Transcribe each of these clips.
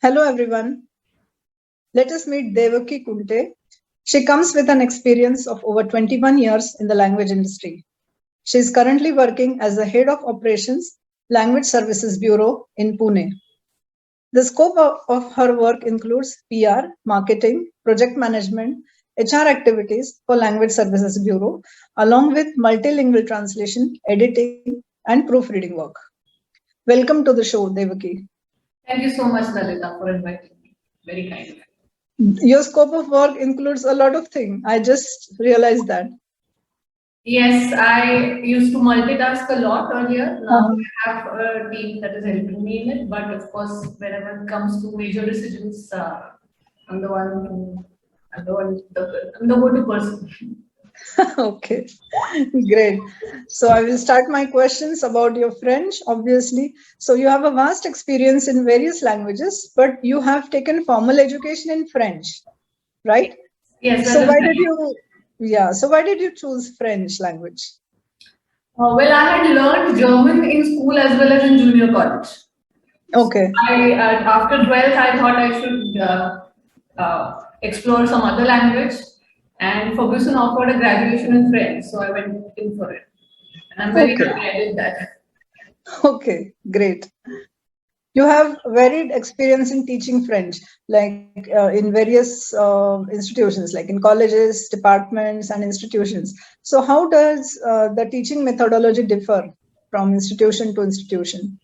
Hello everyone. Let us meet Devaki Kunte. She comes with an experience of over 21 years in the language industry. She is currently working as the head of operations, Language Services Bureau in Pune. The scope of her work includes PR, marketing, project management, HR activities for Language Services Bureau, along with multilingual translation, editing, and proofreading work. Welcome to the show, Devaki. Thank you so much, Lalita, for inviting me. Very kind. Your scope of work includes a lot of things. I just realized that. Yes, I used to multitask a lot earlier. Now I have a team that is helping me in it. But of course, whenever it comes to major decisions, I'm the go-to person. Okay, great. So I will start my questions about your French, obviously. So you have a vast experience in various languages, but you have taken formal education in French, right? Yes. So why did you choose French language? Well, I had learned German in school as well as in junior college. Okay. After 12th, I thought I should explore some other language. And Ferguson offered a graduation in French, so I went in for it. And I'm very happy I did that. Okay, great. You have varied experience in teaching French, like in various institutions, like in colleges, departments, and institutions. So how does the teaching methodology differ from institution to institution?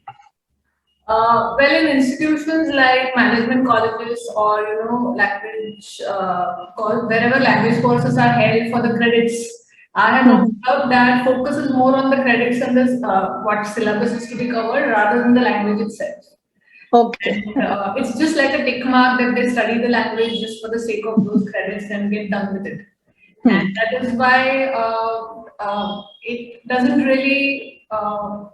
Well, in institutions like management colleges or language wherever language courses are held for the credits, I have observed that focus is more on the credits and this what syllabus is to be covered rather than the language itself. Okay. And, it's just like a tick mark that they study the language just for the sake of those credits and get done with it. And that is why it doesn't really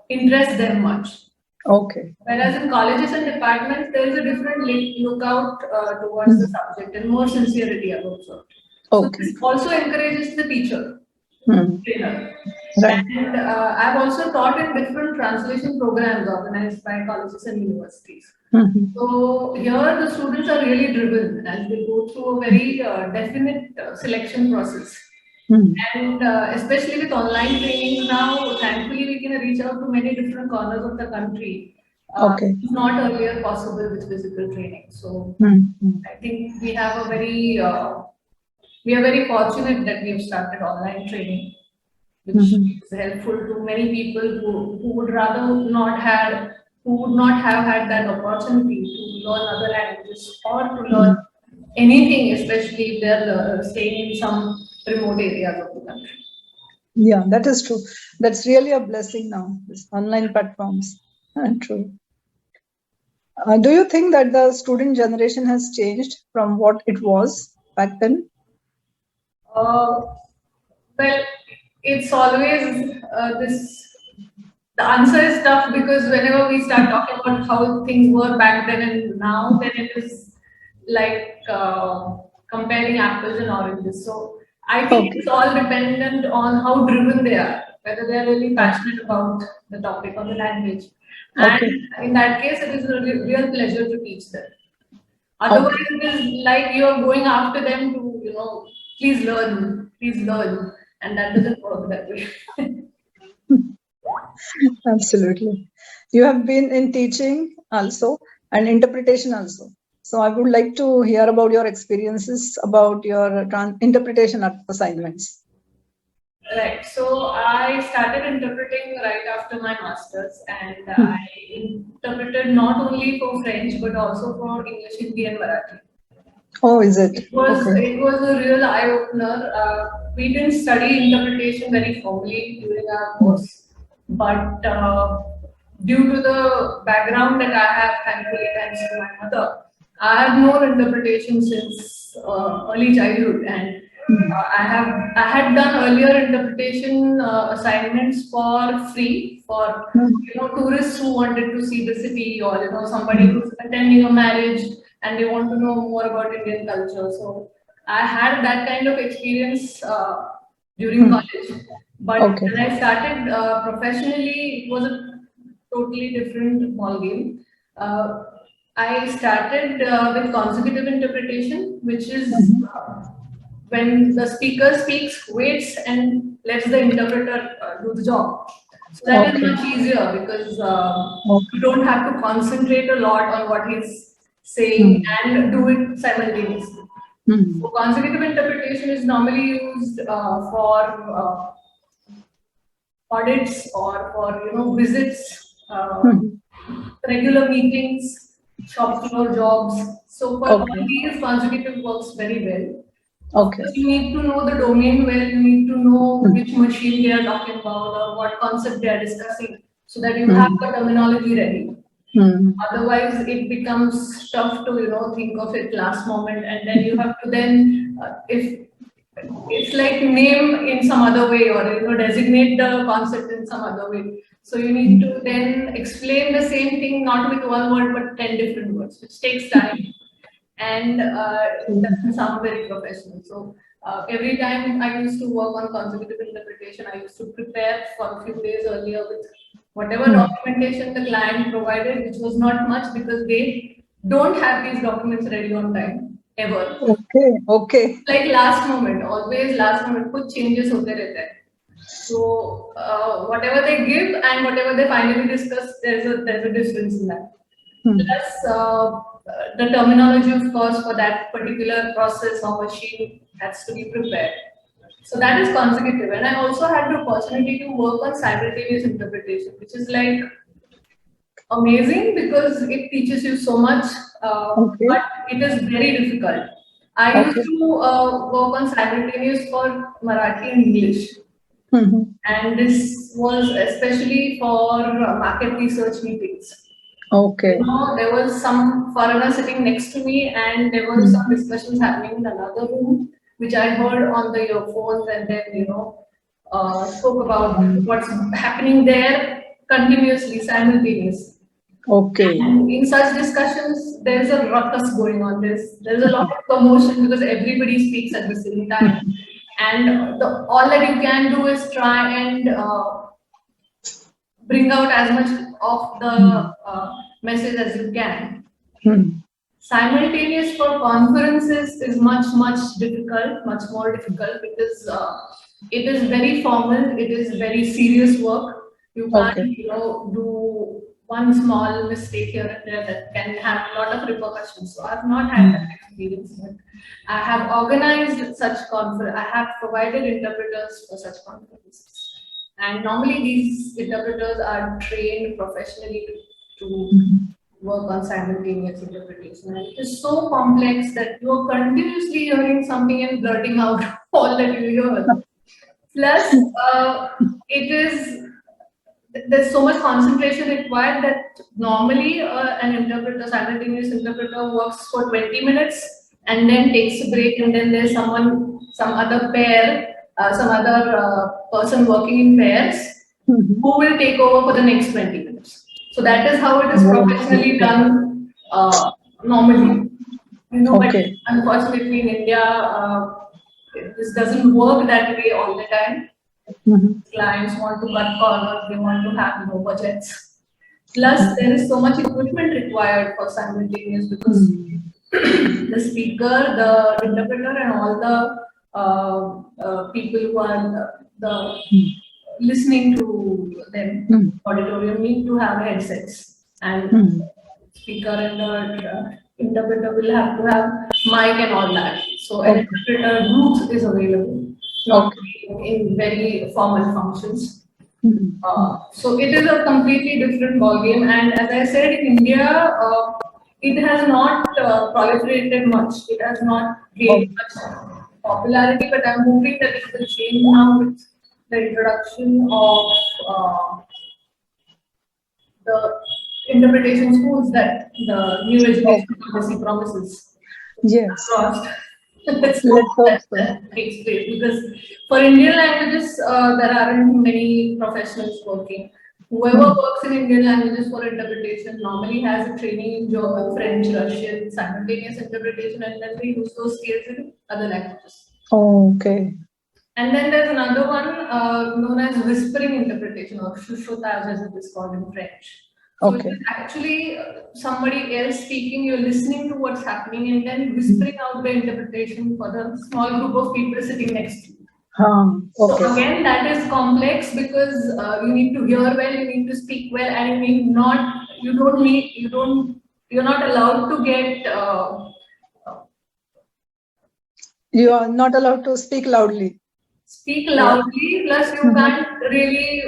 interest them much. Okay. Whereas in colleges and departments, there is a different lookout towards the subject and more sincerity about it. So this also encourages the teacher, trainer. Right. And I've also taught in different translation programs organized by colleges and universities. So here the students are really driven as they go through a very definite selection process. And especially with online training now, thankfully we can reach out to many different corners of the country. Not earlier possible with physical training. So I think we have a very we are very fortunate that we have started online training, which is helpful to many people who would not have had that opportunity to learn other languages or to learn anything, especially if they're staying in some remote areas of the country. Yeah, that is true. That's really a blessing now, these online platforms. True. Do you think that the student generation has changed from what it was back then? Well, it's always this. The answer is tough because whenever we start talking about how things were back then and now, then it is like comparing apples and oranges. So I think it's all dependent on how driven they are, whether they are really passionate about the topic or the language. And in that case, it is a real pleasure to teach them. Otherwise, it is like you are going after them to, please learn, and that doesn't work that way. Absolutely. You have been in teaching also and interpretation also. So I would like to hear about your experiences about your interpretation assignments. Right. So I started interpreting right after my master's, and I interpreted not only for French but also for English, Hindi, and Marathi. Oh, is it? It was a real eye opener. We didn't study interpretation very formally during our course, but due to the background that I have, thankfully thanks to my mother, I have known interpretation since early childhood, and I had done earlier interpretation assignments for free for tourists who wanted to see the city, or somebody who's attending a marriage and they want to know more about Indian culture. So I had that kind of experience during college, but when I started professionally, it was a totally different ballgame. I started with consecutive interpretation, which is when the speaker speaks, waits, and lets the interpreter do the job. So that is Okay. much easier because Okay. you don't have to concentrate a lot on what he's saying and do it simultaneously. So consecutive interpretation is normally used for audits or for visits, regular meetings, shop floor jobs. So for all these, consecutive works very well. Of Okay. course, you need to know the domain well. You need to know which machine they are talking about or what concept they are discussing, so that you have the terminology ready. Otherwise, it becomes tough to think of it last moment, and then you have to if it's like name in some other way or designate the concept in some other way. So you need to then explain the same thing not with one word but 10 different words, which takes time and it doesn't sound very professional. So every time I used to work on consecutive interpretation, I used to prepare for a few days earlier with whatever documentation the client provided, which was not much because they don't have these documents ready on time ever. Okay. Like last moment, always last moment, कुछ changes होते रहते हैं. So whatever they give and whatever they finally discuss, there's a difference in that. Plus the terminology, of course, for that particular process or machine has to be prepared. So that is consecutive, and I also had the opportunity to work on simultaneous interpretation, which is like amazing because it teaches you so much, but it is very difficult. I used to work on simultaneous for Marathi and English. And this was especially for market research meetings. Okay. There was some foreigner sitting next to me, and there were some discussions happening in another room, which I heard on the earphones, and then spoke about what's happening there continuously, simultaneously. Okay. And in such discussions, there's a ruckus going on. There's a lot of commotion because everybody speaks at the same time, and all that you can do is try and bring out as much of the message as you can. Simultaneous for conferences is much more difficult because it is very formal. It is very serious work. You can't do one small mistake here and there that can have a lot of repercussions. So I've not had that experience, but I have organized such conference. I have provided interpreters for such conferences. And normally these interpreters are trained professionally to work on simultaneous interpretation. And it is so complex that you are continuously hearing something and blurting out all that you hear. Plus, there's so much concentration required that normally an simultaneous interpreter works for 20 minutes and then takes a break, and then there's some other pair, some other person working in pairs who will take over for the next 20 minutes. So that is how it is professionally done normally. But unfortunately in India, this doesn't work that way all the time. Clients want to cut corners, they want to have no budgets. Plus, there is so much equipment required for simultaneous because the speaker, the interpreter, and all the people who are listening to them auditorium need to have headsets, and speaker and the interpreter will have to have mic and all that. So an interpreter booth is available, not in very formal functions. So it is a completely different ballgame, and as I said, in India, it has not proliferated much. It has not gained much popularity, but I'm hoping that it will change now with the introduction of the interpretation schools that the new education policy promises. Yes. Let's hope that takes place, because for Indian languages, there aren't many professionals working. Whoever works in Indian languages for interpretation normally has a training in German, French, Russian, simultaneous interpretation, and then they use those skills in other languages. Okay. And then there's another one known as whispering interpretation, or Chuchotage as it is called in French. So Okay. it's actually somebody else speaking, you're listening to what's happening and then whispering out the interpretation for the small group of people sitting next to you. So Okay. again, that is complex because you need to hear well, you need to speak well, and you're not allowed to get. You are not allowed to speak loudly. Speak loudly, plus you can't really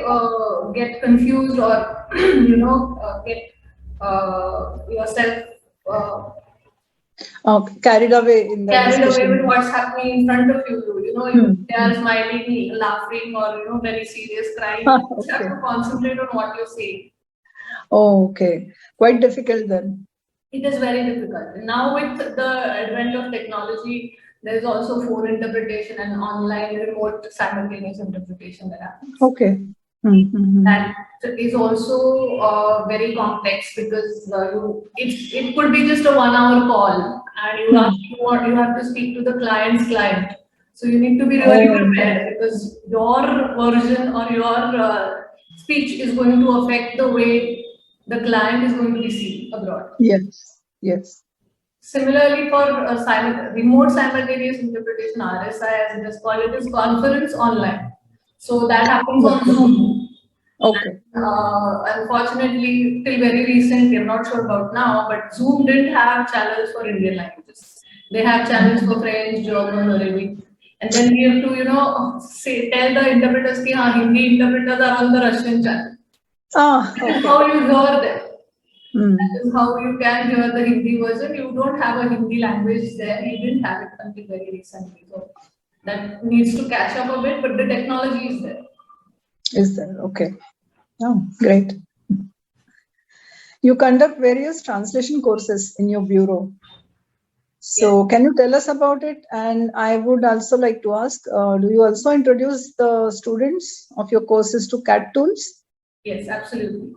get confused or get yourself Carried away in the carried away discussion. with what's happening in front of you. If they are smiling, laughing, or very serious, crying, you just have to concentrate on what you say. Oh, okay. Quite difficult then. It is very difficult. Now with the advent of technology, there is also phone interpretation and online remote simultaneous interpretation that happens. Okay. That is also very complex because it could be just a 1 hour call and you have to speak to the client's client. So you need to be really prepared because your version or your speech is going to affect the way the client is going to be seen abroad. Yes. Yes. Similarly, for remote simultaneous interpretation, RSI as it is called, it is conference online. So that happens on Zoom. Okay. Unfortunately, till very recently, I'm not sure about now, but Zoom didn't have channels for Indian languages. They have channels for French, German, Arabic. And then we have to, tell the interpreters that Hindi interpreters are on the Russian channel. Okay. How you hear them. That is how you can hear the Hindi version. You don't have a Hindi language there. You didn't have it until very recently. So that needs to catch up a bit, but the technology is there. Is there? Okay. Oh, great. You conduct various translation courses in your bureau. So can you tell us about it? And I would also like to ask, do you also introduce the students of your courses to CAT tools? Yes, absolutely.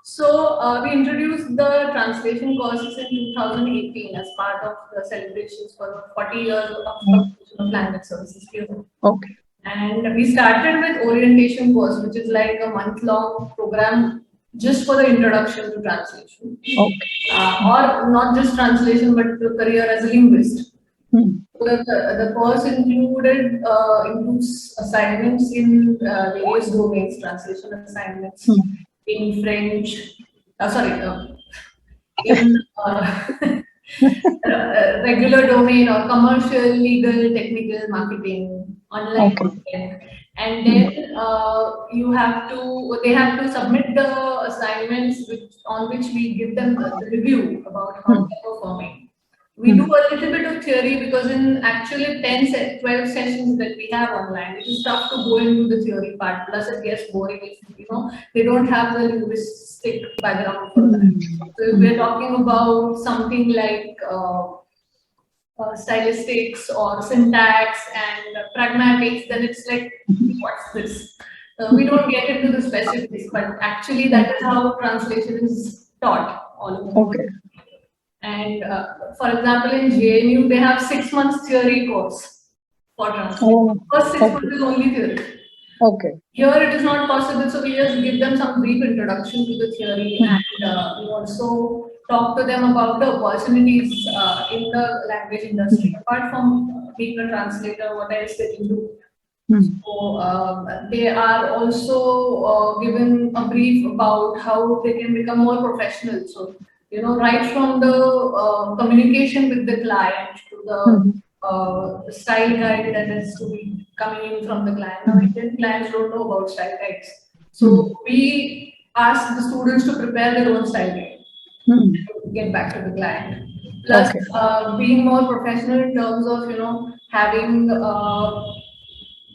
So we introduced the translation courses in 2018 as part of the celebrations for the 40 years of language services here. Okay. And we started with orientation course, which is like a month-long program just for the introduction to translation. Okay. Or not just translation, but the career as a linguist. The course includes assignments in various domains, translation assignments in French, in regular domain or commercial, legal, technical, marketing, online content. And then they have to submit the assignments on which we give them the review about how they're performing. We do a little bit of theory because in actually 12 sessions that we have online, it is tough to go into the theory part. Plus, it gets boring if they don't have the linguistic background for that. So if we're talking about something like stylistics or syntax and pragmatics, then it's like, what's this? We don't get into the specifics, but actually that is how translation is taught all over the world. And for example, in JNU, they have 6 months theory course for translation. First 6 months is only theory. Okay. Here it is not possible, so we just give them some brief introduction to the theory and we also talk to them about the opportunities in the language industry. Apart from being a translator, what else they can do. So they are also given a brief about how they can become more professional. So right from the communication with the client to the style guide that is to be coming in from the client. Now, Indian clients don't know about style guides. So we ask the students to prepare their own style guide to get back to the client. Plus, being more professional in terms of, having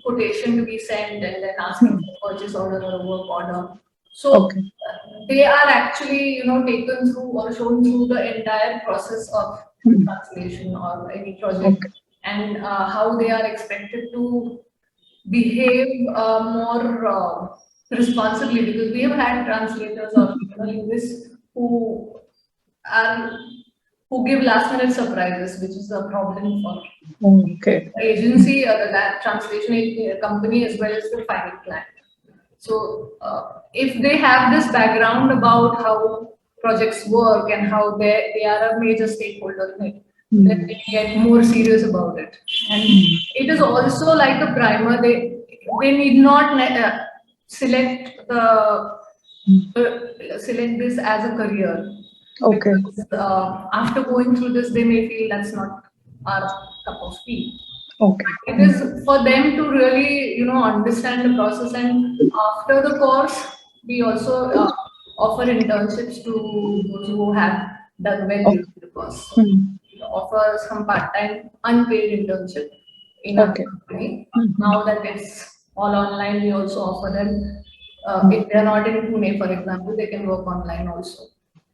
quotation to be sent and then asking for purchase order or a work order. So they are actually, taken through or shown through the entire process of translation or any project and how they are expected to behave more responsibly, because we have had translators or linguists who give last minute surprises, which is a problem for the agency or the translation company as well as the final client. So if they have this background about how projects work and how they are a major stakeholder in it, then they get more serious about it. And it is also like a primer. They need not select select this as a career. Okay. Because, after going through this, they may feel that's not our cup of tea. Okay. It is for them to really, understand the process. And after the course, we also offer internships to those who have done well during the course. So we offer some part-time unpaid internship in our company. Now that it's all online, we also offer them. If they are not in Pune, for example, they can work online also.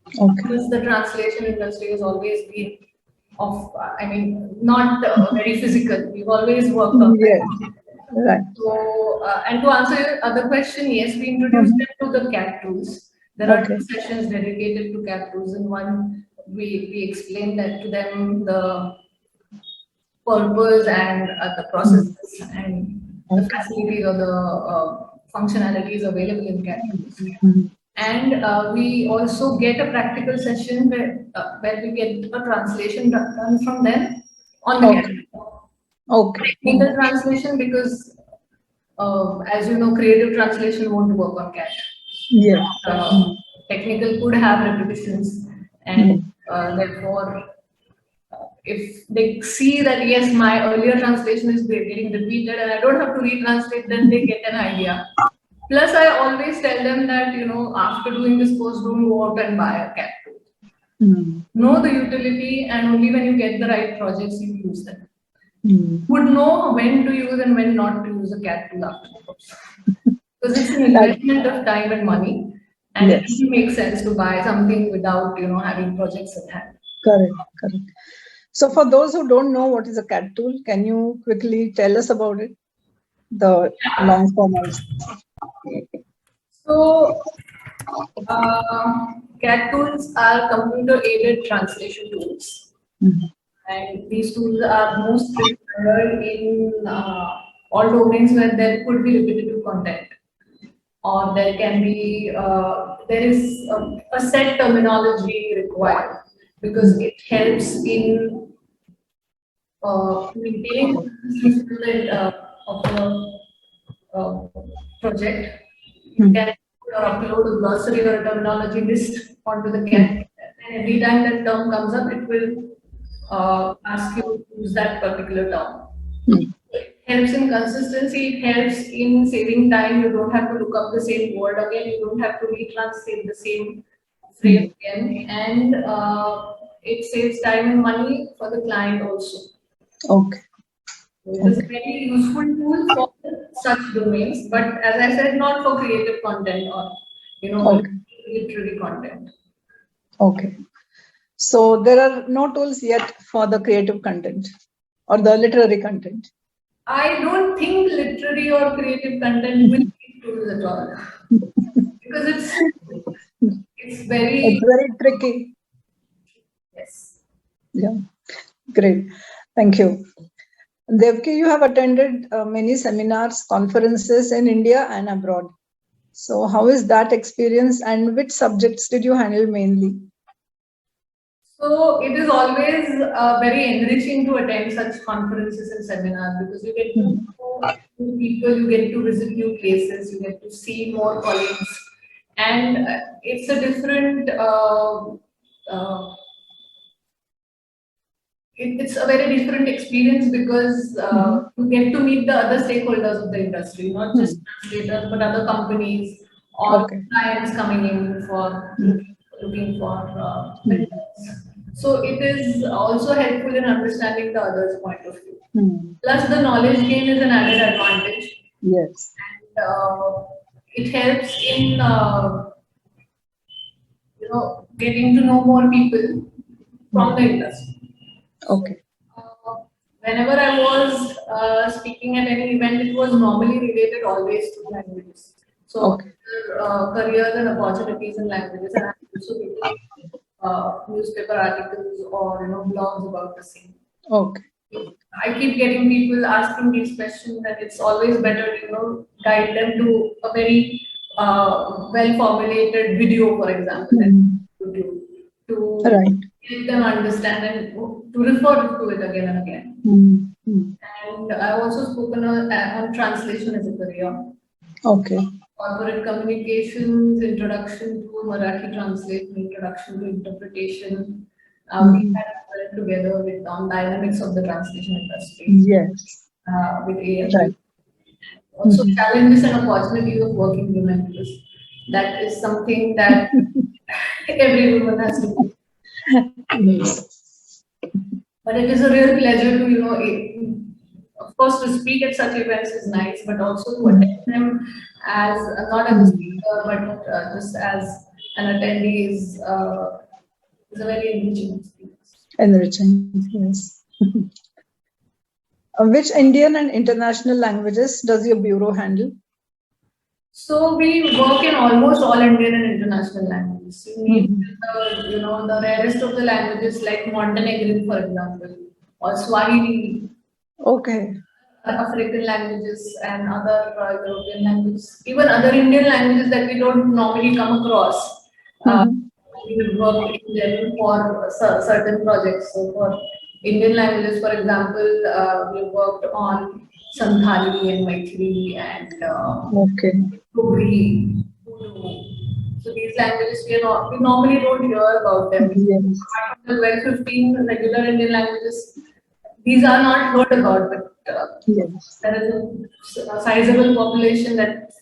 Because the translation industry has always been not very physical. We've always worked on that. Right. So, and to answer your other question, yes, we introduced them to the CAT tools. There are 2 sessions dedicated to CAT tools. In one, we explain that to them the purpose and the processes and the facilities or the functionalities available in CAT tools. And we also get a practical session where we get a translation done from them on the CAT. Technical translation, because as you know, creative translation won't work on CAT. Yeah. Technical could have repetitions, and therefore, if they see that yes, my earlier translation is getting repeated and I don't have to retranslate, then they get an idea. Plus, I always tell them that, after doing this course, don't go out and buy a CAT tool. Know the utility, and only when you get the right projects, you use them. Would know when to use and when not to use a CAT tool after the course. Because it's an investment of time and money, and it doesn't make sense to buy something without, having projects at hand. Correct. So for those who don't know what is a CAT tool, can you quickly tell us about it? The long form also. So, CAT tools are computer-aided translation tools. And these tools are mostly preferred in all domains where there could be repetitive content, or there can be there is a set terminology required, because it helps in maintaining consistency of the project. You can upload a glossary or a terminology list onto the CAT, and every time that term comes up, it will ask you to use that particular term. It helps in consistency, it helps in saving time. You don't have to look up the same word again, you don't have to retranslate the same phrase again, and it saves time and money for the client also. Okay. It is a very useful tool for such domains, but as I said, not for creative content or literary content. Okay. So there are no tools yet for the creative content or the literary content. I don't think literary or creative content will need tools at all, because it's very tricky. Yes. Yeah. Great. Thank you. Devaki, you have attended many seminars, conferences in India and abroad. So how is that experience, and which subjects did you handle mainly? So it is always very enriching to attend such conferences and seminars, because you get to know new people, you get to visit new places, you get to see more colleagues, and it's a different it's a very different experience, because you get to meet the other stakeholders of the industry, not just translators, but other companies or clients coming in for looking for vendors. So it is also helpful in understanding the other's point of view. Plus, the knowledge gain is an added advantage. Yes. And it helps in getting to know more people from the industry. Okay. Whenever I was speaking at any event, it was normally related always to languages. So careers and opportunities in languages, and I'm also reading newspaper articles or blogs about the same. Okay. I keep getting people asking these questions, and it's always better to guide them to a very well formulated video, for example, that YouTube, to Right. help them understand and to refer to it again and again. And I've also spoken on translation as a career. Okay. Corporate communications, introduction to Marathi translation, introduction to interpretation. We had worked together with on dynamics of the translation industry. Yes. With AF. Right. Also challenges and opportunities of working women, because that is something that every woman has to do. Yes. But it is a real pleasure to, of course, to speak at such events is nice, but also to attend them as not as a speaker, but just as an attendee is a very enriching experience. Enriching, yes. Which Indian and international languages does your bureau handle? So we work in almost all Indian and international languages. We need the rarest of the languages like Montenegrin, for example, or Swahili. Okay. African languages and other European languages, even other Indian languages that we don't normally come across. We work in them for certain projects. So for Indian languages, for example, we worked on Santhali and Maithili and Dogri, Urdu. So these languages we normally don't hear about them. Yes. Apart from the 12-15 regular Indian languages, these are not heard about, but Yes. there is a sizable population that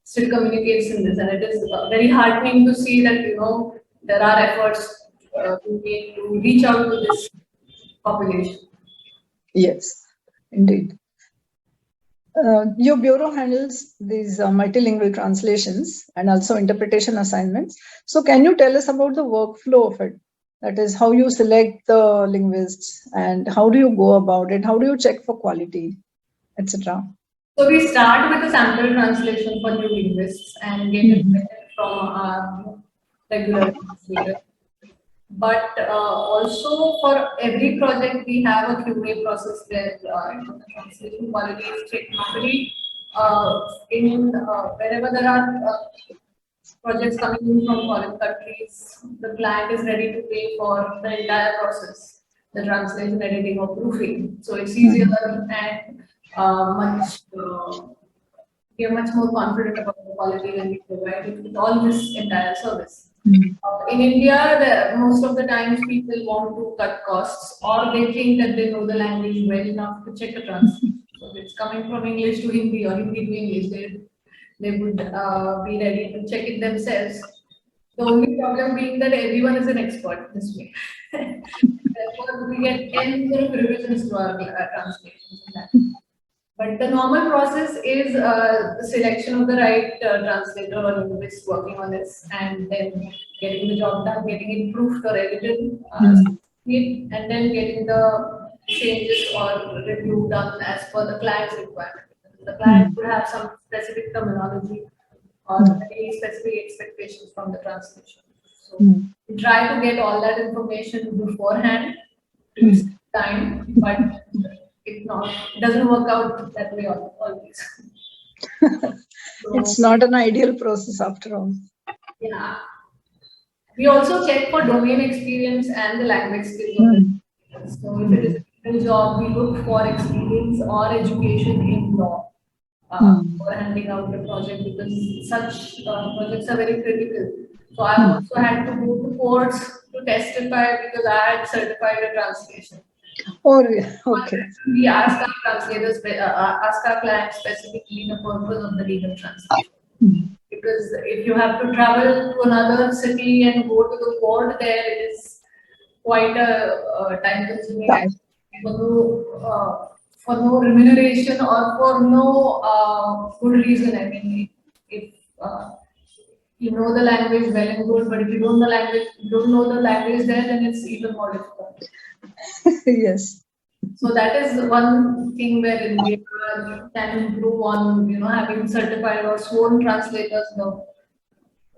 still communicates in this, and it is very heartening to see that there are efforts to reach out to this population. Yes, indeed. Your bureau handles these multilingual translations and also interpretation assignments. So can you tell us about the workflow of it? That is, how you select the linguists and how do you go about it? How do you check for quality, etc.? So we start with a sample translation for new linguists and get it from our regular translator. But also for every project, we have a QA process where the translation quality is checked normally. Wherever there are projects coming in from foreign countries, the client is ready to pay for the entire process, the translation, editing, or proofing. So it's easier and we are much more confident about the quality when we provide it with all this entire service. In India, most of the times people want to cut costs, or they think that they know the language well enough to check a translation. So if it's coming from English to Hindi or Hindi to English, they would be ready to check it themselves. The only problem being that everyone is an expert this way. Therefore, we get ends of revisions to our translations. But the normal process is the selection of the right translator or linguist working on this, and then getting the job done, getting it proofed or edited, and then getting the changes or review done as per the client's requirement. The client would have some specific terminology or very specific expectations from the translation. So we try to get all that information beforehand to save time, but it doesn't work out that way always. It's not an ideal process after all. Yeah. We also check for domain experience and the language skills of the students. So if it is a legal job, we look for experience or education in law for handing out the project, because such projects are very critical. So I also had to go to courts to testify because I had certified a translation. Oh, okay. We ask our translators, ask our clients specifically the purpose of the legal translation. Because if you have to travel to another city and go to the court there, it is quite a time-consuming activity for no remuneration or for no good reason. I mean, if you know the language well and good, but if you don't know the language there, then it's even more difficult. Yes. So that is one thing where India can improve on, having certified or sworn translators,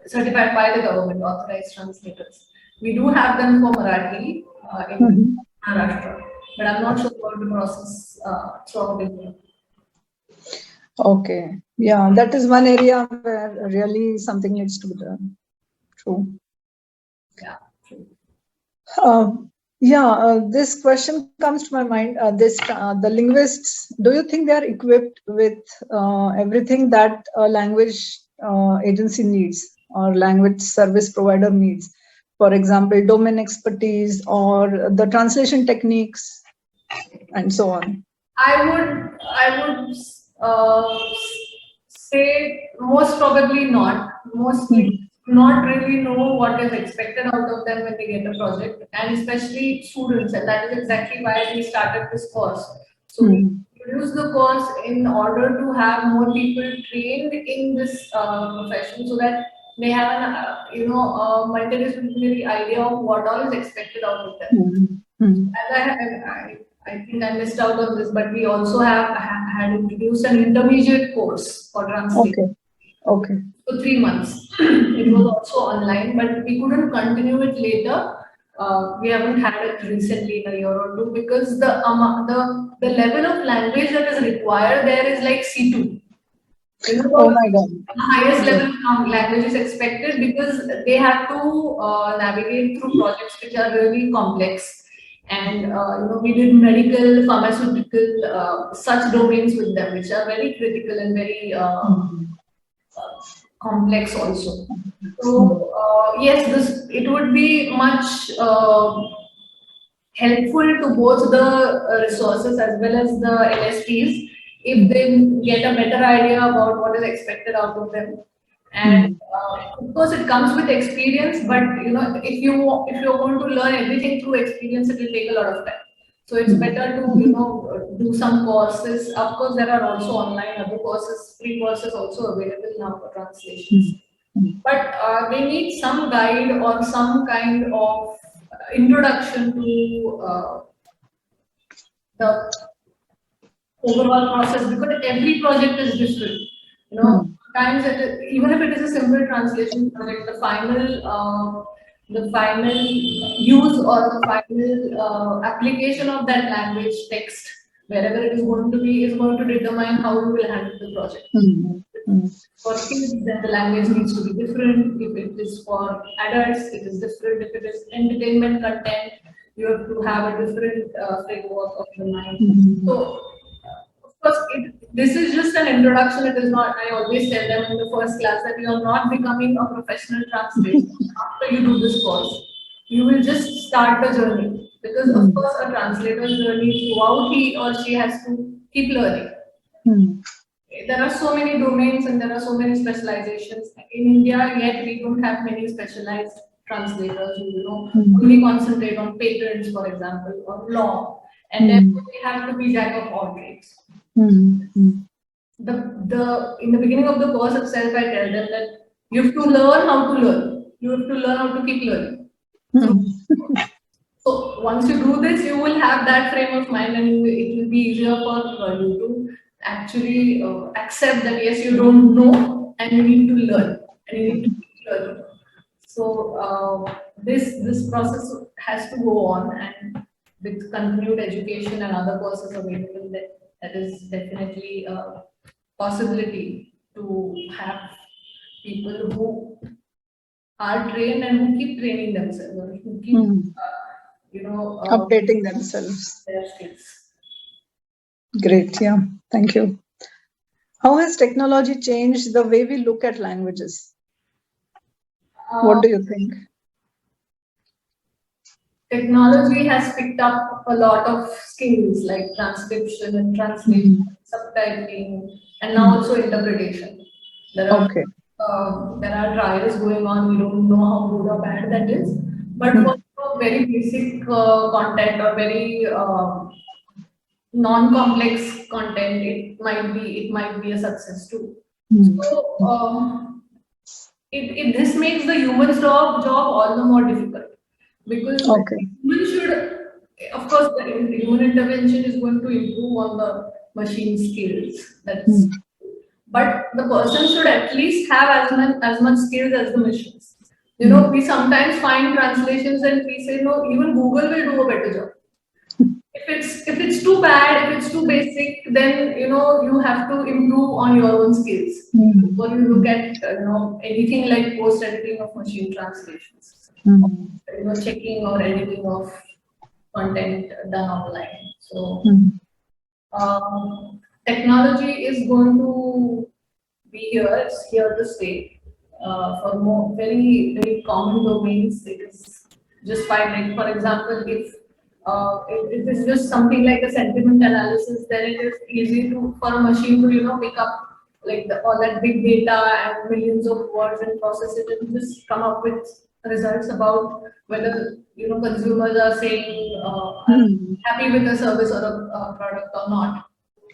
certified by the government, authorized translators. We do have them for Marathi in Maharashtra. but I'm not sure about the process throughout India. Okay. Yeah, that is one area where really something needs to be done. True. Yeah, true. This question comes to my mind. The linguists, do you think they are equipped with everything that a language agency needs or language service provider needs? For example, domain expertise or the translation techniques and so on. I would say most probably not. Mostly not really know what is expected out of them when they get a project, and especially students, and that is exactly why we started this course. So we introduced the course in order to have more people trained in this profession, so that they have an multidisciplinary idea of what all is expected out of them. As I think I missed out on this, but we also had introduced an intermediate course for translation. Okay. For 3 months. It was also online, but we couldn't continue it later. We haven't had it recently in a year or two because the level of language that is required there is like C2. Oh my God. The highest level of language is expected because they have to navigate through projects which are really complex. And we did medical, pharmaceutical, such domains with them, which are very critical and very complex also. So yes, it would be much helpful to both the resources as well as the LSPs if they get a better idea about what is expected out of them. And of course, it comes with experience. But if you're going to learn everything through experience, it will take a lot of time. So it's better to do some courses. Of course, there are also online other courses, free courses also available now for translations. But they need some guide or some kind of introduction to the overall process, because every project is different. Sometimes even if it is a simple translation project, the final use or the final application of that language text, wherever it is going to be, is going to determine how you will handle the project. For kids, then the language needs to be different. If it is for adults, it is different. If it is entertainment content, you have to have a different framework of the mind. So, of course, this is just an introduction. It is not. I always tell them in the first class that you are not becoming a professional translator after you do this course. You will just start the journey, because of course a translator's journey throughout he or she has to keep learning. There are so many domains and there are so many specializations. In India, yet we don't have many specialized translators who only concentrate on patents, for example, or law, and therefore we have to be jack of all trades. In the beginning of the course itself, I tell them that you have to learn how to learn. You have to learn how to keep learning. So once you do this, you will have that frame of mind, and it will be easier for you to actually accept that yes, you don't know and you need to learn and you need to keep learning. So this process has to go on, and with continued education and other courses available, that is definitely a possibility to have people who are trained and who keep training themselves, or who keep updating themselves. Their skills. Great, yeah, thank you. How has technology changed the way we look at languages? What do you think? Technology has picked up a lot of skills like transcription and translation, subtitling, and now also interpretation. There are trials going on. We don't know how good or bad that is, but for very basic content or very non-complex content, it might be a success too. So this makes the human's job all the more difficult, because human should, of course, the human intervention is going to improve on the machine skills. But the person should at least have as much skills as the machines. We sometimes find translations and we say, no, even Google will do a better job. If if it's too bad, if it's too basic, then you have to improve on your own skills. Before you look at anything like post editing of machine translations, checking or editing of content done online. So technology is going to be here. It's here to stay. For more very common domains, it is just fine. Like for example, if it is just something like a sentiment analysis, then it is easy for a machine to pick up like all that big data and millions of words and process it and just come up with results about whether consumers are saying are happy with the service or a product or not.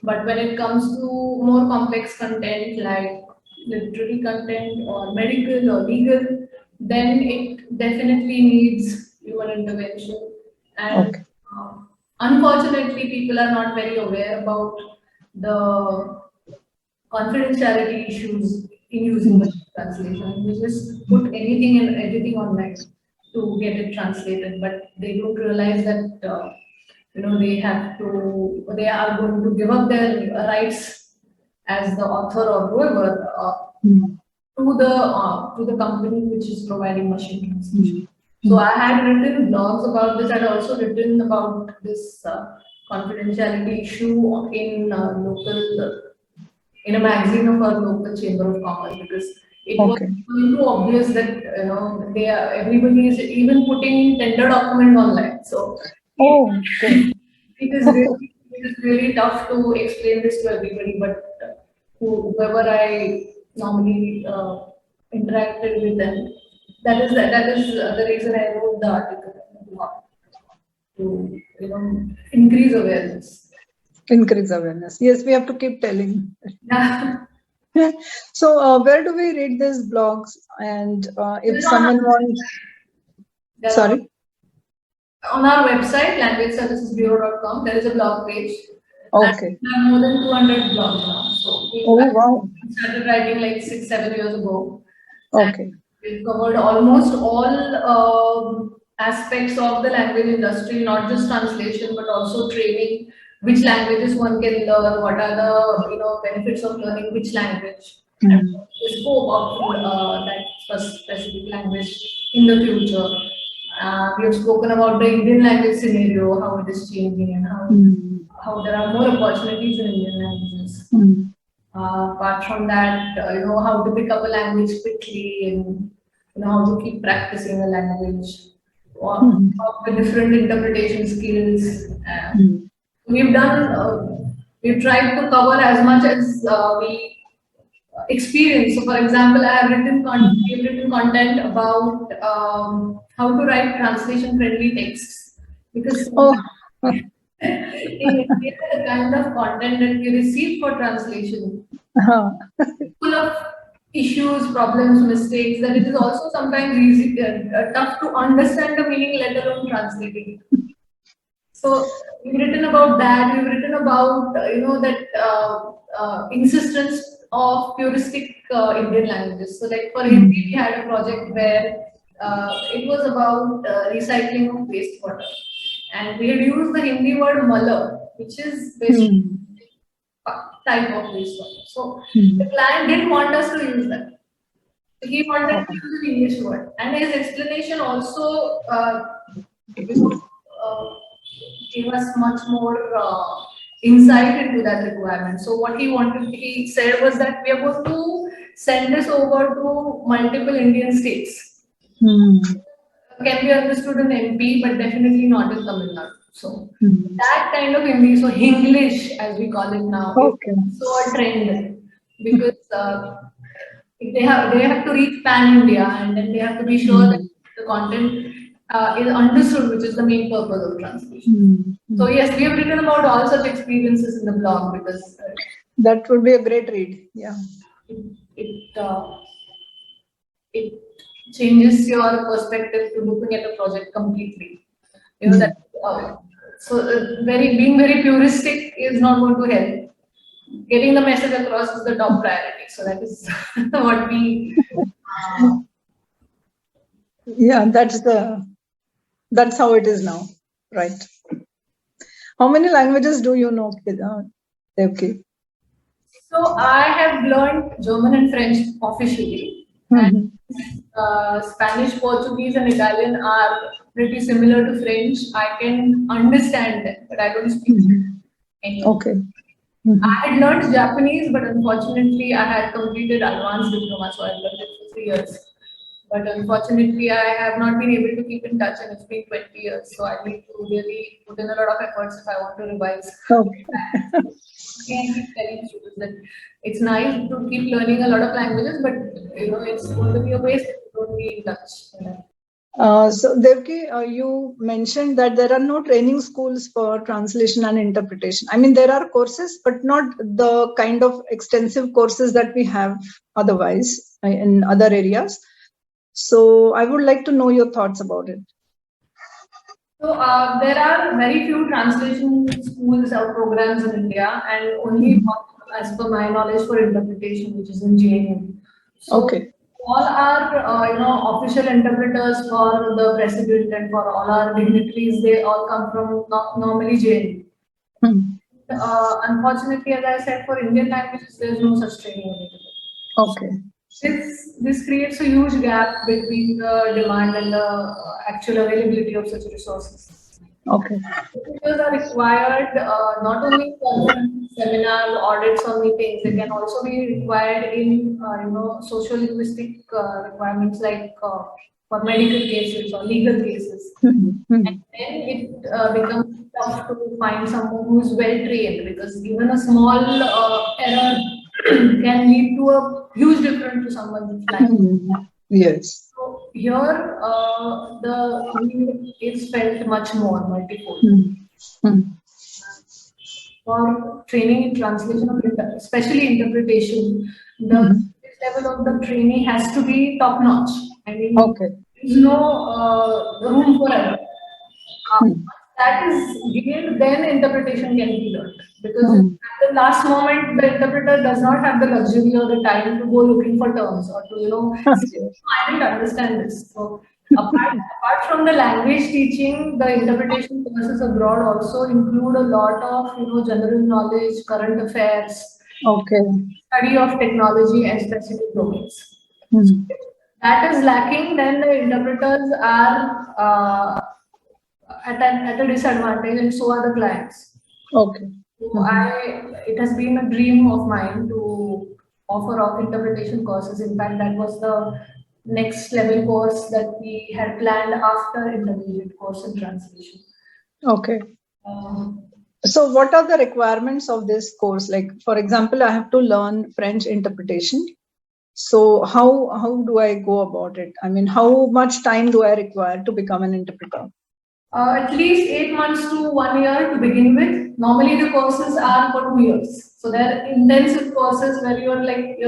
But when it comes to more complex content like literary content or medical or legal, then it definitely needs human intervention. And unfortunately, people are not very aware about the confidentiality issues in using machine translation. We just put anything and everything online to get it translated, but they don't realize that they are going to give up their rights as the author or whoever to the company which is providing machine translation. So I had written blogs about this. I had also written about this confidentiality issue in a magazine of our local chamber of commerce, because it was too obvious that everybody is even putting tender document online. So it is really tough to explain this to everybody, but whoever I normally interacted with them, that is the reason I wrote the article to increase awareness. Increase awareness. Yes, we have to keep telling. Yeah. So where do we read these blogs? And if someone wants, sorry. On our website, languageservicesbureau.com, there is a blog page. Okay. We have more than 200 blogs now. So we started writing like 6-7 years ago. Okay. We've covered almost all aspects of the language industry, not just translation, but also training, which languages one can learn, what are the benefits of learning which language, and the scope of that specific language in the future. We have spoken about the Indian language scenario, how it is changing, and how there are more opportunities in Indian languages. Apart from that, how to pick up a language quickly, and how to keep practicing a language, or the different interpretation skills. We've tried to cover as much as we experience. So, for example, I have written content about how to write translation-friendly texts, because in India, the kind of content that we receive for translation full of issues, problems, mistakes, that it is also sometimes tough to understand the meaning, let alone translating it. So we've written about that. We've written about that insistence of puristic Indian languages. So, like for Hindi, we had a project where it was about recycling of wastewater, and we had used the Hindi word "mala," which is basically type of wastewater. So the client didn't want us to use that. So he wanted to use an English word, and his explanation also gave us much more insight into that requirement. So what he said was that we are going to send this over to multiple Indian states. Can be understood in MP, but definitely not in Tamil Nadu. So that kind of Hindi, so Hinglish as we call it now, is so a trend, because they have to reach pan India, and then they have to be sure that the content is understood, which is the main purpose of translation. So yes, we have written about all such experiences in the blog, because that would be a great read. Yeah, it changes your perspective to looking at a project completely. That being very puristic is not going to help. Getting the message across is the top priority. So that is what we. Yeah, that's how it is now, right? How many languages do you know, Devaki? So I have learned German and French officially, and Spanish, Portuguese, and Italian are pretty similar to French. I can understand them, but I don't speak any of them. Okay. I had learned Japanese, but unfortunately, I had completed advanced diploma, so I learned it for 3 years. But unfortunately, I have not been able to keep in touch, and it's been 20 years. So I need to really put in a lot of efforts if I want to revise. Okay. I keep telling students that it's nice to keep learning a lot of languages, but it's going to be a waste if you don't be in touch. So Devki, you mentioned that there are no training schools for translation and interpretation. I mean, there are courses, but not the kind of extensive courses that we have otherwise in other areas. So I would like to know your thoughts about it. So there are very few translation schools or programs in India, and only one, as per my knowledge, for interpretation, which is in JNU. So Okay. all our official interpreters for the president and for all our dignitaries, they all come from normally JNU. Unfortunately, as I said, for Indian languages, there is no such training available. Okay. This creates a huge gap between the demand and the actual availability of such resources. Okay. Interpreters are required not only in conference, seminars, audits, or meetings. They can also be required in socio-linguistic requirements like for medical cases or legal cases. And then it becomes tough to find someone who is well trained, because even a small error can lead to a huge difference to someone's life. Yes. So here, the need is felt much more multifold. For training in translation of especially interpretation, the level of the training has to be top notch. I mean, Okay. there's no room for error. That is gained, then interpretation can be learned. Because at the last moment, the interpreter does not have the luxury or the time to go looking for terms or to, say, I didn't understand this. So, apart from the language teaching, the interpretation courses abroad also include a lot of, general knowledge, current affairs, Okay. study of technology and specific domains. That is lacking, then the interpreters are at a disadvantage, and so are the clients. Okay. So it has been a dream of mine to offer interpretation courses. In fact, that was the next level course that we had planned after intermediate course in translation. Okay. So what are the requirements of this course? Like, for example, I have to learn French interpretation. So how do I go about it? I mean, how much time do I require to become an interpreter? At least 8 months to 1 year to begin with. Normally the courses are for 2 years. So they're intensive courses where you're like,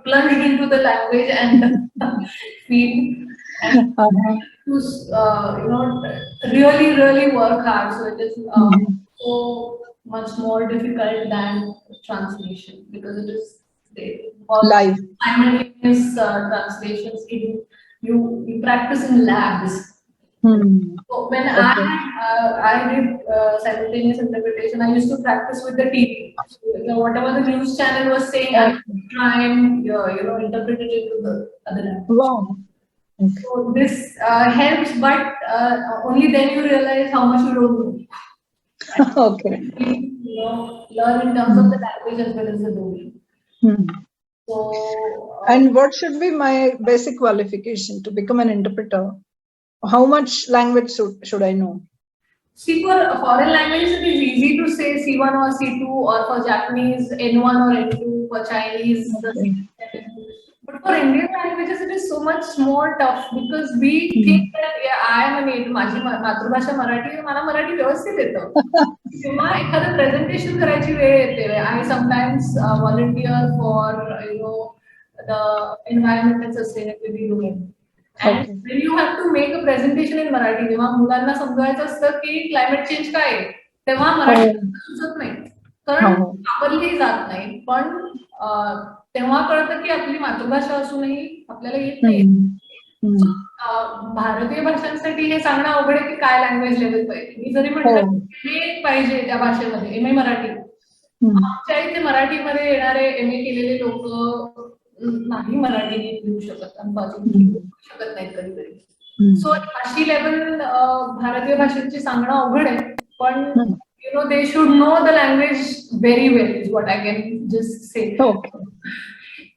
plunged into the language and feel and to, really, really work hard. So it is so much more difficult than translation, because it is live simultaneous translations. You practice in labs. So when I did simultaneous interpretation, I used to practice with the TV. So, whatever the news channel was saying, I would try and interpret it into the other language. Wow. Okay. So this helps, but only then you realize how much you don't know. Okay. Learn in terms of the language as well as the domain. So. And what should be my basic qualification to become an interpreter? How much language should I know? See, for foreign languages, it is easy to say C1 or C2, or for Japanese, N1 or N2, for Chinese, the C7. But for Indian languages, it is so much more tough, because we think that I am a native, माझी मातृभाषा मराठी आहे, मला मराठी व्यवस्थित येतं. तेव्हा एखादं presentation करायची वेळ येते. I sometimes volunteer for the environment and sustainability domain. And when you have to make a presentation in Marathi, जेव्हा मुलांना समजायचं असतं की क्लायमेट चेंज काय आहे, तेव्हा मराठी सुचत नाही, कारण वापरली जात नाही. पण तेव्हा कळतं की आपली मातृभाषा असूनही आपल्याला येत नाही. भारतीय भाषांसाठी हे सांगणं अवघड आहे की काय लँग्वेज लेवल पाहिजे. मी जरी म्हटलं MA पाहिजे त्या भाषेमध्ये, MA मराठी, आमच्या इथे मराठीमध्ये येणारे MA केलेले लोक नाही मराठी लिहू शकत, शकत नाहीत कधी कधी. सो अशी लेवल भारतीय भाषेची सांगणं अवघड आहे. पण they should know the language very well is what I can just say.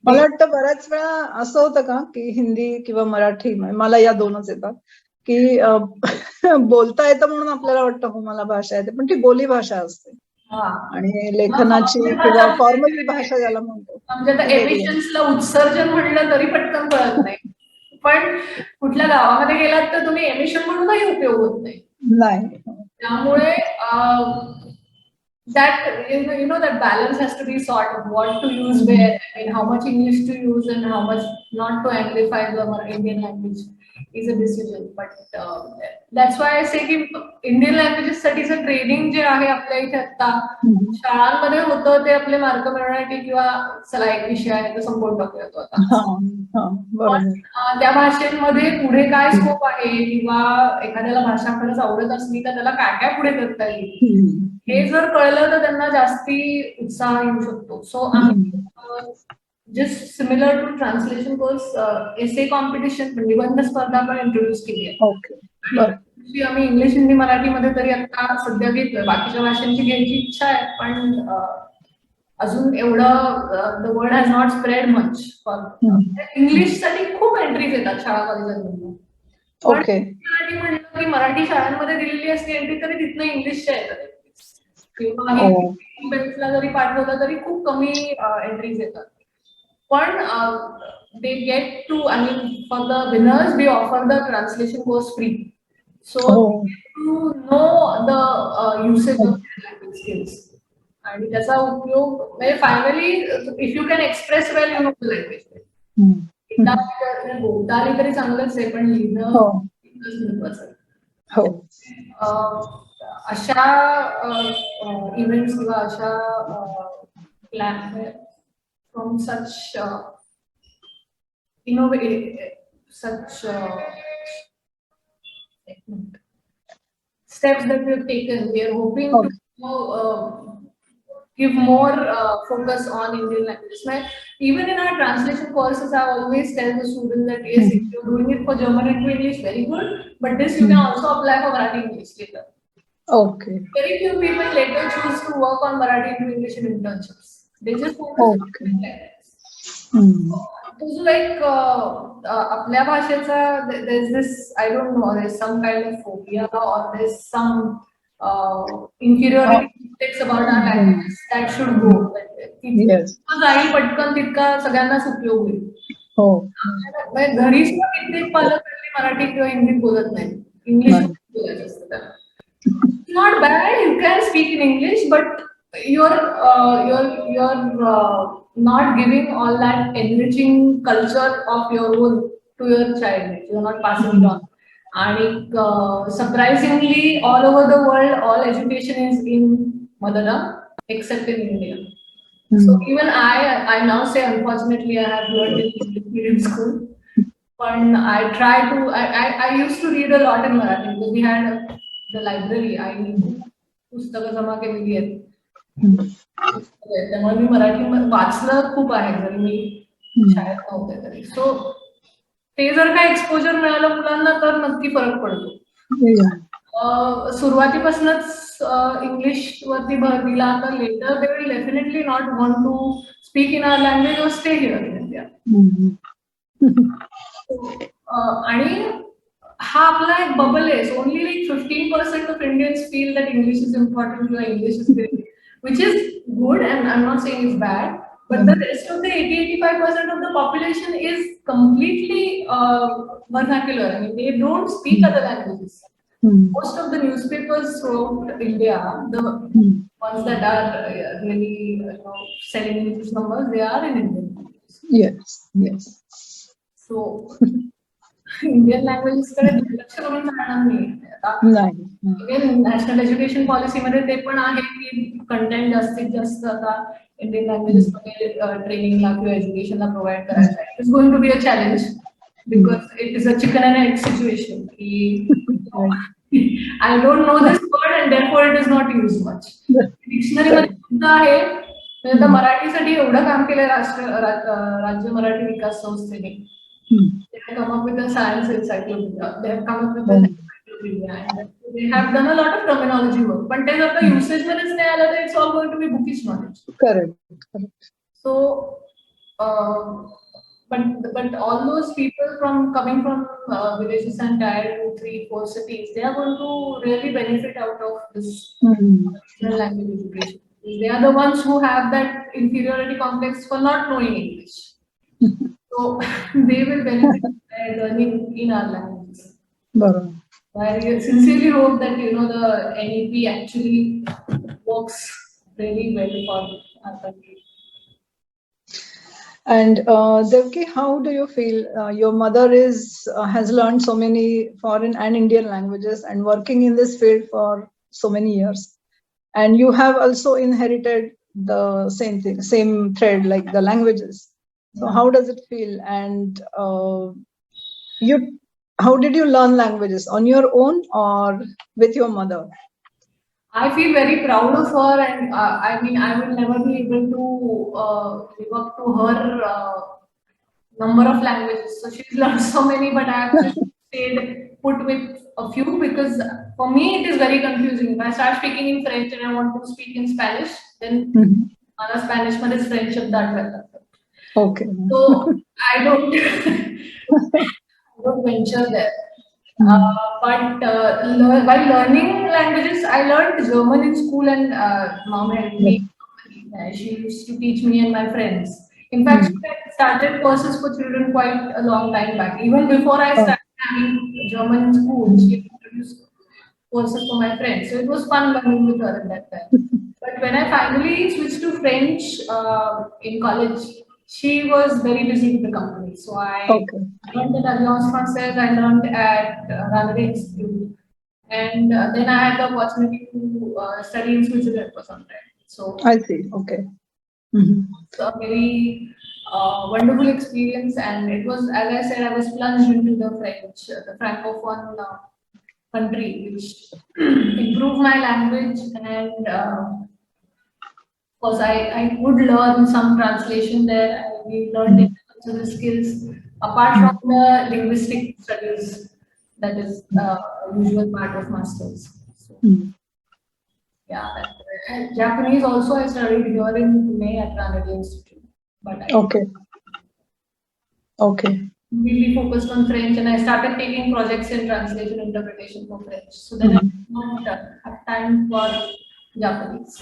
मला वाटतं बऱ्याच वेळा असं होतं का की हिंदी किंवा मराठी, मला या दोनच येतात, की बोलता येतं म्हणून आपल्याला वाटतं हो मला भाषा येते, पण ती बोली भाषा असते आणि लेखनाची किंवा फॉर्मल भाषा ज्याला म्हणतो. म्हणजे आता एमिशन्सला उत्सर्जन म्हणलं तरी पटकन कळत नाही, पण कुठल्या गावामध्ये गेलात तर तुम्ही एमिशन म्हणूनही उपयोग होत नाही. त्यामुळे that that balance has to be sought of what to use where, how much English to use and how much not to amplify the Indian language is a decision. But that's why I say की Indian languages साठीचं training जे आहे आपल्या इथे आता शाळांमध्ये होतं ते आपले mark मिळवण्यासाठी किंवा चला एक विषय आहे तर संपवून टाकूया तो आता. त्या भाषेमध्ये पुढे काय स्कोप आहे किंवा एखाद्याला भाषा खरंच आवडत असली तर त्याला काय काय पुढे करता येईल हे जर कळलं तर त्यांना जास्ती उत्साह येऊ शकतो. So just similar to translation course essay competition निबंध स्पर्धा पण इंट्रोड्यूस केली आहे. आम्ही इंग्लिश हिंदी मराठीमध्ये तरी आता सध्या घेतोय, बाकीच्या भाषांची घ्यायची इच्छा आहे पण अजून एवढं the word has not spread much. English साठी खूप एंट्रीज येतात शाळा कॉलेजांमधून, मराठी म्हणलं की मराठी शाळांमध्ये दिलेली असते एंट्री तरी तिथनं इंग्लिशच्या येतात किंवा जरी पाठवलं तरी खूप कमी एंट्रीज येतात. पण they get to, I mean, for the winners we offer the translation course free, so to know the usage of language skills आणि त्याचा उपयोग म्हणजे finally if you can express well you know the language. बोलता आली तरी चांगलंच आहे पण लिहिणं महत्वाचं आहे. अशा इव्हेंट्स किंवा अशा plan from such such steps that we have taken, we are hoping to give more focus on Indian languages. Even in our translation courses, I always tell the students that yes, if you're doing it for German and English, very good, but this you can also apply for Marathi English later. Very few people later choose to work on Marathi and English in internships. They just focus on so like आपल्या भाषेचा there's this, I don't know, there's some kind of phobia or there's some inferiority complex about our language that should go. जाईल पटकन तितका सगळ्यांनाच उपयोग होईल. घरी सुद्धा कित्येक पालक मराठी किंवा हिंदीत बोलत नाही, इंग्लिश बोलायचं असतं त्यांना. Not bad, you can speak in English, but you're not giving all that enriching culture of your own to your child. You're not passing it on. And surprisingly, all over the world, all education is in mother tongue except in India. So even I now say, unfortunately, I have learned in English medium school. But I try to. I used to read a lot in Marathi because we had the library. I पुस्तकं जमा केलेली आहेत. त्यामुळे मी मराठी वाचलं खूप आहे जरी मी शाळेत नव्हते तरी. सो ते जर का एक्सपोजर मिळालं मुलांना तर नक्की फरक पडतो. सुरुवातीपासूनच इंग्लिश वरती भर दिला तर later they will definitely not want to speak in our language or stay here in India. आणि हा आपला एक बबल आहे. Only like 15% of Indians feel that English is important किंवा English is great, which is good, and I'm not saying it's bad, but the rest of the 80-85% of the population is completely vernacular. I mean, they don't speak other languages. Most of the newspapers throughout India, the ones that are really selling news numbers, they are in Indian. Yes. So Indian languages कडे दुर्लक्ष करून चालणार नाही. National education पॉलिसीमध्ये ते पण आहे की कंटेंट जास्तीत जास्त आता इंडियन लँग्वेजेस मध्ये ट्रेनिंगला किंवा एज्युकेशनला प्रोव्हाइड करायचं आहे. It's going to be a challenge. because it is a chicken and egg situation. Right. I don't know this word and therefore it is not used much. Dictionary मध्ये सुद्धा आहे. म्हणजे आता मराठीसाठी एवढं काम केलंय राज्य मराठी विकास संस्थेने. They have come up with a science encyclopedia. They have come up with an encyclopedia, and they have done a lot of terminology work. पण ते जर का usage मध्येच नाही आलं तर it's all going to be bookish knowledge. Correct. So, but all those people coming from villages and tier 2, 3, 4 cities, they are going to really benefit out of this regional language education. They are the ones who have that inferiority complex for not knowing English. So they will benefit by learning in our languages. I sincerely hope that the NEP actually works really well for our country. And Devaki, how do you feel? Your mother has learned so many foreign and Indian languages and working in this field for so many years. And you have also inherited the same thing, same thread, like the languages. So how does it feel? And how did you learn languages? On your own or with your mother? I feel very proud of her, and I mean, I will never be able to live up to her number of languages. So she's learned so many, but I have just stayed put with a few because for me it is very confusing. If I start speaking in French and I want to speak in Spanish, then Spanish is French of that. Okay. So I don't venture there. But while learning languages, I learned German in school, and mom helped me. She used to teach me and my friends. In fact, she started courses for children quite a long time back. Even before I started having German in school, she introduced courses for my friends. So it was fun learning with her at that time. But when I finally switched to French in college, she was very busy with the company. So I learned at Alliance Française, I learned at Marathe Institute. And then I had the opportunity to study in Switzerland for some time. So I see. Okay. It's a very wonderful experience. And it was, as I said, I was plunged into the French, the Francophone country, which improved my language. And of course, I would learn some translation there. We learned intercultural skills apart from the linguistic studies that is a usual part of masters. So, yeah, and Japanese also I studied here in Pune at Marathe Institute. But I really focused on French, and I started taking projects in translation interpretation for French. So then I did not have time for Japanese.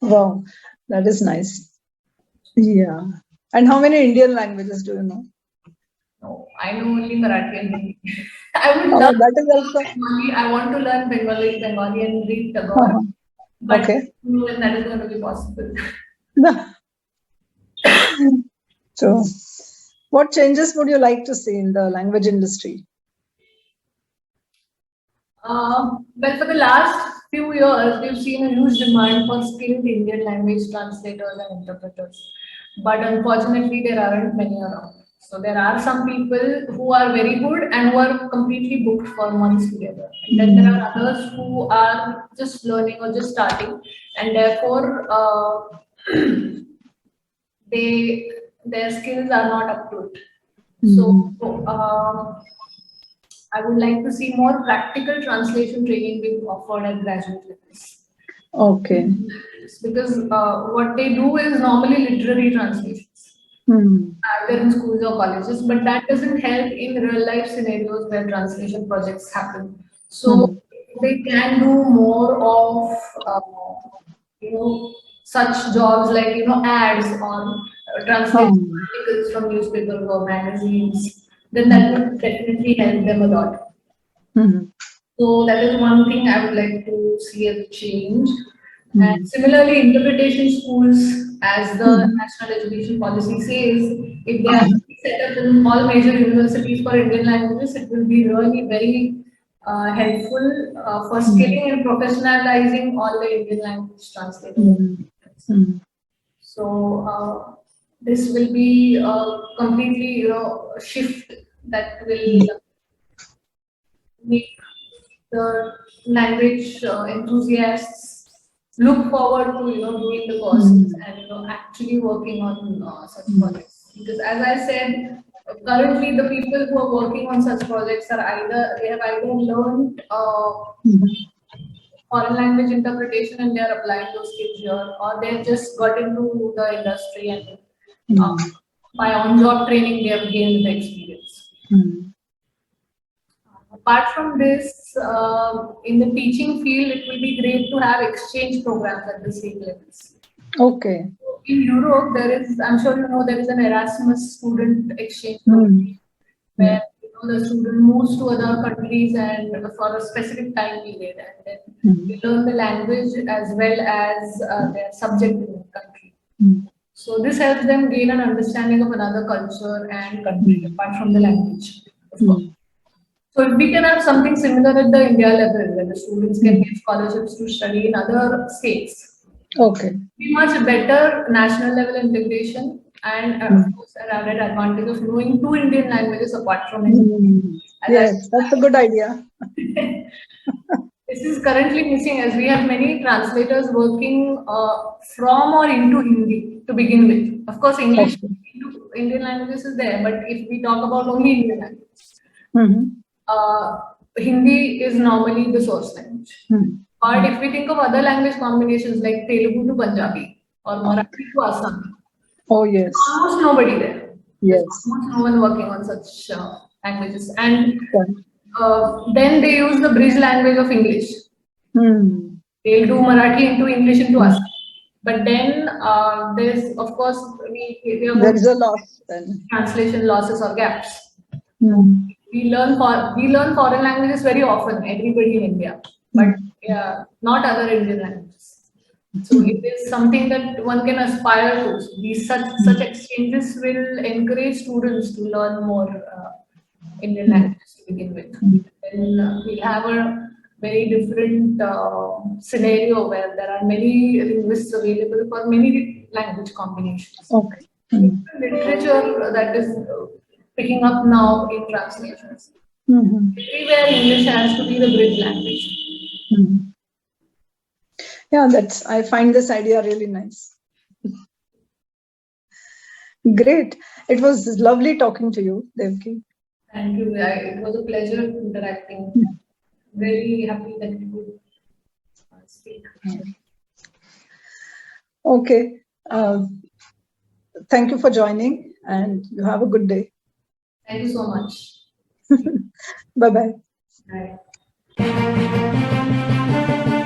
Wow, that is nice. Yeah. And how many Indian languages do you know? No, I know only Marathi and Hindi. I would love that is also Bengali. I want to learn Bengali and read Tagore. But I don't know when that is going to be possible. So, what changes would you like to see in the language industry? Well, for the last few years, we've seen a huge demand for skilled Indian language translators and interpreters. But unfortunately, there aren't many around. So there are some people who are very good and who are completely booked for months together. And then there are others who are just learning or just starting, and therefore their skills are not up to it. So I would like to see more practical translation training being offered at graduate levels. Okay. Because what they do is normally literary translations, either in schools or colleges, but that doesn't help in real life scenarios where translation projects happen. So they can do more of such jobs like ads on translation articles from newspapers or magazines. Then that would definitely help them a lot. So that is one thing I would like to see as a change. And similarly, interpretation schools, as the National Education Policy says, if they are set up in all major universities for Indian languages, it will be really very helpful for skilling and professionalizing all the Indian language translators. So this will be completely, a shift that will make the language enthusiasts look forward to, doing the courses and, actually working on such projects. Because as I said, currently the people who are working on such projects are they have either learned foreign language interpretation and they are applying those skills here, or they just got into the industry and by on-job training they have gained the experience. Apart from this, in the teaching field, it will be great to have exchange programs at the same levels. Okay. In Europe, I'm sure you know, there is an Erasmus student exchange program where the student moves to other countries and for a specific time period, and then they learn the language as well as their subject in the country. So this helps them gain an understanding of another culture and country apart from the language, of course. So if we can have something similar at the India level, where the students can get scholarships to study in other states, be much better national level integration, and of course an added advantage of knowing 2 Indian languages apart from Hindi. Yes, that's a good idea. This is currently missing, as we have many translators working from or into Hindi to begin with. Of course, English into Indian languages is there, but if we talk about only Indian languages, Hindi is normally the source language. But if we think of other language combinations like Telugu to Punjabi or Marathi to Assam, almost nobody there. There's almost no one working on such languages. And then they use the bridge language of English. They'll do Marathi into English into Assam. But then there's, of course, there's a loss then. Translation losses or gaps. We learn foreign languages very often, everybody in India, but not other Indian languages. So it is something that one can aspire to. Such exchanges will encourage students to learn more Indian languages to begin with. Then we'll have a very different scenario where there are many linguists available for many language combinations. Literature that is picking up now in translations. Everywhere English has to be the bridge language. Yeah, I find this idea really nice. Great. It was lovely talking to you, Devaki. Thank you. It was a pleasure interacting. Very happy that you could speak. Okay. Thank you for joining, and you have a good day. Thank you so much. Bye-bye. Bye.